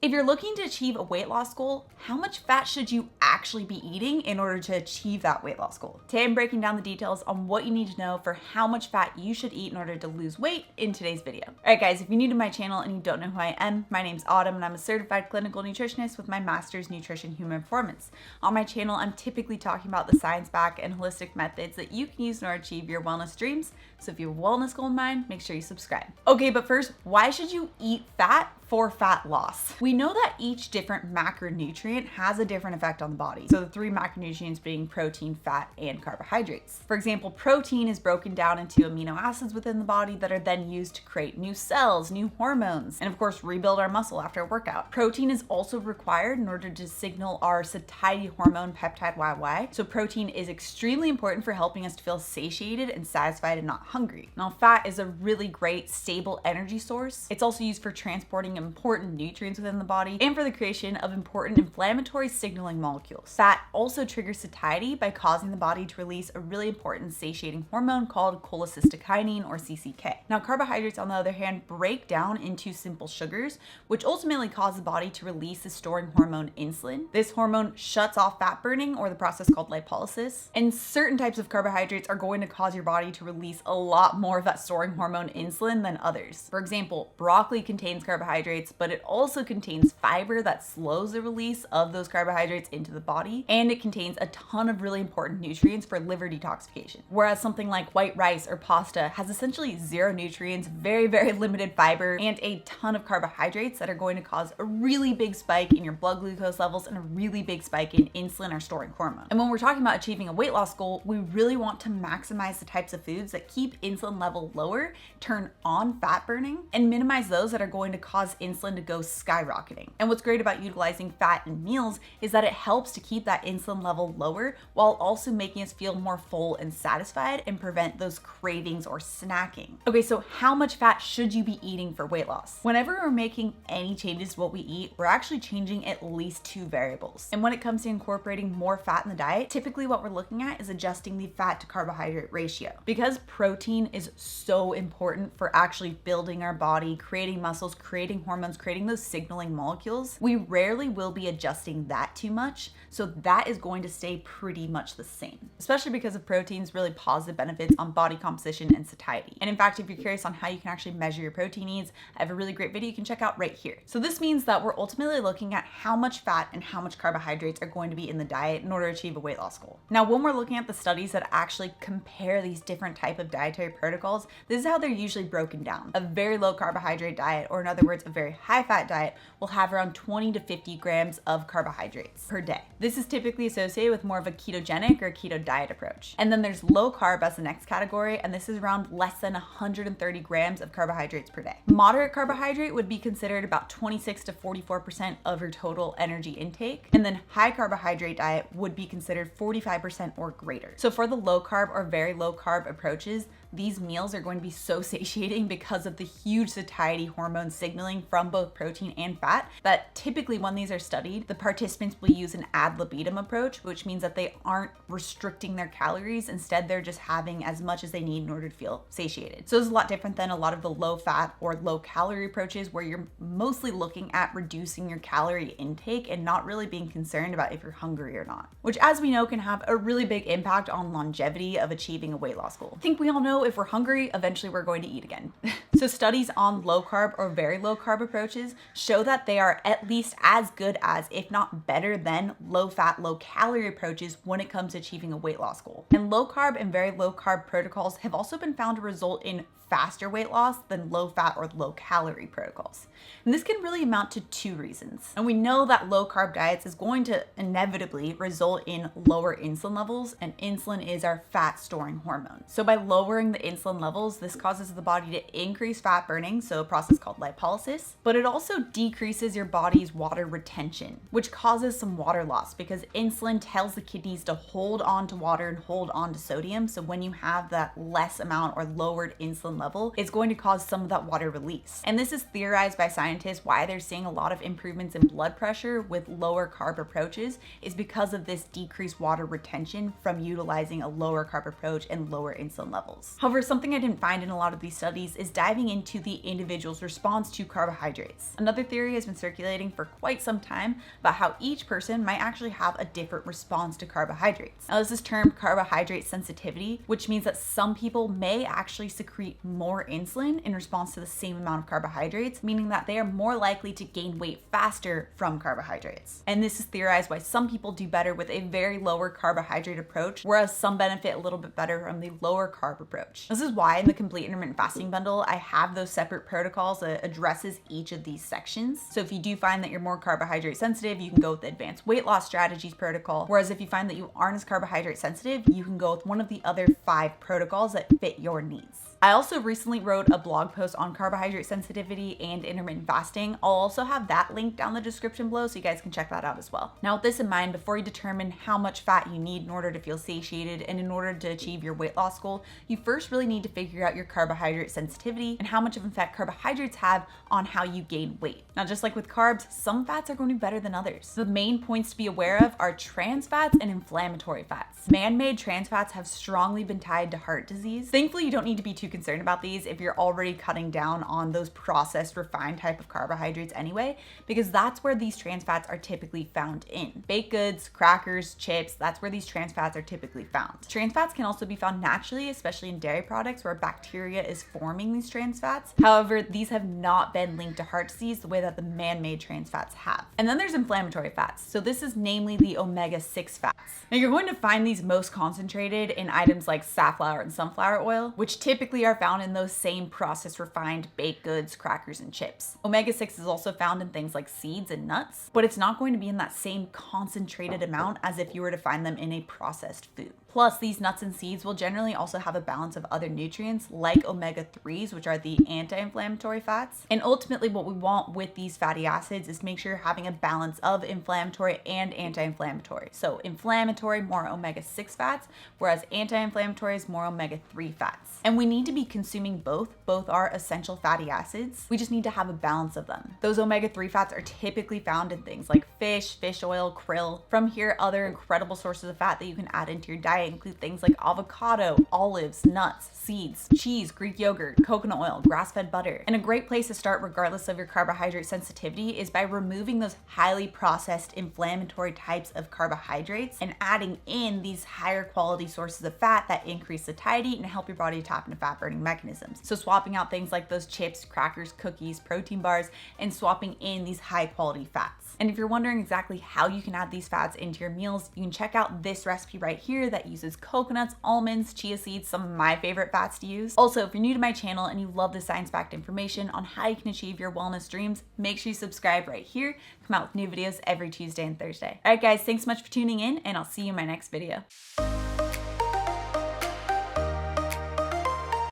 If you're looking to achieve a weight loss goal, how much fat should you actually be eating in order to achieve that weight loss goal? Today I'm breaking down the details on what you need to know for how much fat you should eat in order to lose weight in today's video. Alright guys, if you're new to my channel and you don't know who I am, my name's Autumn and I'm a certified clinical nutritionist with my master's nutrition human performance. On my channel, I'm typically talking about the science back and holistic methods that you can use in order to achieve your wellness dreams. So if you have a wellness goal in mind, make sure you subscribe. Okay, but first, why should you eat fat for fat loss? We know that each different macronutrient has a different effect on the body. So the three macronutrients being protein, fat, and carbohydrates. For example, protein is broken down into amino acids within the body that are then used to create new cells, new hormones, and of course rebuild our muscle after a workout. Protein is also required in order to signal our satiety hormone peptide YY. So protein is extremely important for helping us to feel satiated and satisfied and not hungry. Now fat is a really great stable energy source. It's also used for transporting important nutrients within the body and for the creation of important inflammatory signaling molecules. Fat also triggers satiety by causing the body to release a really important satiating hormone called cholecystokinin or CCK. Now carbohydrates on the other hand break down into simple sugars, which ultimately cause the body to release the storing hormone insulin. This hormone shuts off fat burning or the process called lipolysis. And certain types of carbohydrates are going to cause your body to release a lot more of that storing hormone insulin than others. For example, broccoli contains carbohydrates, but it also contains fiber that slows the release of those carbohydrates into the body, and it contains a ton of really important nutrients for liver detoxification. Whereas something like white rice or pasta has essentially zero nutrients, very limited fiber, and a ton of carbohydrates that are going to cause a really big spike in your blood glucose levels and a really big spike in insulin or storing hormone. And when we're talking about achieving a weight loss goal, we really want to maximize the types of foods that keep insulin level lower, turn on fat burning, and minimize those that are going to cause insulin to go skyrocketing. And what's great about utilizing fat in meals is that it helps to keep that insulin level lower while also making us feel more full and satisfied and prevent those cravings or snacking. Okay, so how much fat should you be eating for weight loss? Whenever we're making any changes to what we eat, we're actually changing at least two variables. And when it comes to incorporating more fat in the diet, typically what we're looking at is adjusting the fat to carbohydrate ratio. Because protein is so important for actually building our body, creating muscles, creating hormones, creating those signaling molecules, we rarely will be adjusting that too much. So that is going to stay pretty much the same, especially because of protein's really positive benefits on body composition and satiety. And in fact, if you're curious on how you can actually measure your protein needs, I have a really great video you can check out right here. So this means that we're ultimately looking at how much fat and how much carbohydrates are going to be in the diet in order to achieve a weight loss goal. Now, when we're looking at the studies that actually compare these different type of dietary protocols, this is how they're usually broken down. A very low carbohydrate diet, or in other words, a very high fat diet, will have around 20 to 50 grams of carbohydrates per day. This is typically associated with more of a ketogenic or keto diet approach. And then there's low carb as the next category, and this is around less than 130 grams of carbohydrates per day. Moderate carbohydrate would be considered about 26 to 44% of your total energy intake, and then high carbohydrate diet would be considered 45% or greater. So for the low carb or very low carb approaches, these meals are going to be so satiating because of the huge satiety hormone signaling from both protein and fat that typically when these are studied, the participants will use an ad libitum approach, which means that they aren't restricting their calories. Instead, they're just having as much as they need in order to feel satiated. So it's a lot different than a lot of the low fat or low calorie approaches where you're mostly looking at reducing your calorie intake and not really being concerned about if you're hungry or not, which as we know can have a really big impact on longevity of achieving a weight loss goal. I think we all know if we're hungry, eventually we're going to eat again. So studies on low carb or very low carb approaches show that they are at least as good as, if not better than, low fat, low calorie approaches when it comes to achieving a weight loss goal. And low carb and very low carb protocols have also been found to result in faster weight loss than low fat or low calorie protocols. And this can really amount to two reasons. And we know that low carb diets is going to inevitably result in lower insulin levels, and insulin is our fat storing hormone. So by lowering the insulin levels, this causes the body to increase fat burning, so a process called lipolysis, but it also decreases your body's water retention, which causes some water loss because insulin tells the kidneys to hold on to water and hold on to sodium. So when you have that less amount or lowered insulin level is going to cause some of that water release. And this is theorized by scientists why they're seeing a lot of improvements in blood pressure with lower carb approaches is because of this decreased water retention from utilizing a lower carb approach and lower insulin levels. However, something I didn't find in a lot of these studies is diving into the individual's response to carbohydrates. Another theory has been circulating for quite some time about how each person might actually have a different response to carbohydrates. Now, this is termed carbohydrate sensitivity, which means that some people may actually secrete more insulin in response to the same amount of carbohydrates, meaning that they are more likely to gain weight faster from carbohydrates. And this is theorized why some people do better with a very lower carbohydrate approach, whereas some benefit a little bit better from the lower carb approach. This is why in the complete intermittent fasting bundle, I have those separate protocols that addresses each of these sections. So if you do find that you're more carbohydrate sensitive, you can go with the advanced weight loss strategies protocol. Whereas if you find that you aren't as carbohydrate sensitive, you can go with one of the other 5 protocols that fit your needs. I also recently wrote a blog post on carbohydrate sensitivity and intermittent fasting. I'll also have that linked down the description below so you guys can check that out as well. Now, with this in mind, before you determine how much fat you need in order to feel satiated and in order to achieve your weight loss goal, you first really need to figure out your carbohydrate sensitivity and how much of an effect carbohydrates have on how you gain weight. Now, just like with carbs, some fats are going to be better than others. The main points to be aware of are trans fats and inflammatory fats. Man-made trans fats have strongly been tied to heart disease. Thankfully, you don't need to be too concerned about these if you're already cutting down on those processed, refined type of carbohydrates anyway, because that's where these trans fats are typically found in. Baked goods, crackers, chips, that's where these trans fats are typically found. Trans fats can also be found naturally, especially in dairy products where bacteria is forming these trans fats. However, these have not been linked to heart disease the way that the man-made trans fats have. And then there's inflammatory fats. So this is namely the omega-6 fats. Now you're going to find these most concentrated in items like safflower and sunflower oil, which typically are found in those same processed refined baked goods, crackers, and chips. Omega-6 is also found in things like seeds and nuts, but it's not going to be in that same concentrated amount as if you were to find them in a processed food. Plus, these nuts and seeds will generally also have a balance of other nutrients like omega-3s, which are the anti-inflammatory fats. And ultimately what we want with these fatty acids is make sure you're having a balance of inflammatory and anti-inflammatory. So inflammatory, more omega-6 fats, whereas anti-inflammatory is more omega-3 fats. And we need to be consuming both. Both are essential fatty acids. We just need to have a balance of them. Those omega-3 fats are typically found in things like fish, fish oil, krill. From here, other incredible sources of fat that you can add into your diet include things like avocado, olives, nuts, seeds, cheese, Greek yogurt, coconut oil, grass-fed butter. And a great place to start regardless of your carbohydrate sensitivity is by removing those highly processed inflammatory types of carbohydrates and adding in these higher quality sources of fat that increase satiety and help your body tap into fat burning mechanisms. So swapping out things like those chips, crackers, cookies, protein bars, and swapping in these high quality fats. And if you're wondering exactly how you can add these fats into your meals, you can check out this recipe right here that uses coconuts, almonds, chia seeds, some of my favorite fats to use. Also, if you're new to my channel and you love the science-backed information on how you can achieve your wellness dreams, make sure you subscribe right here. Come out with new videos every Tuesday and Thursday. All right, guys, thanks so much for tuning in, and I'll see you in my next video.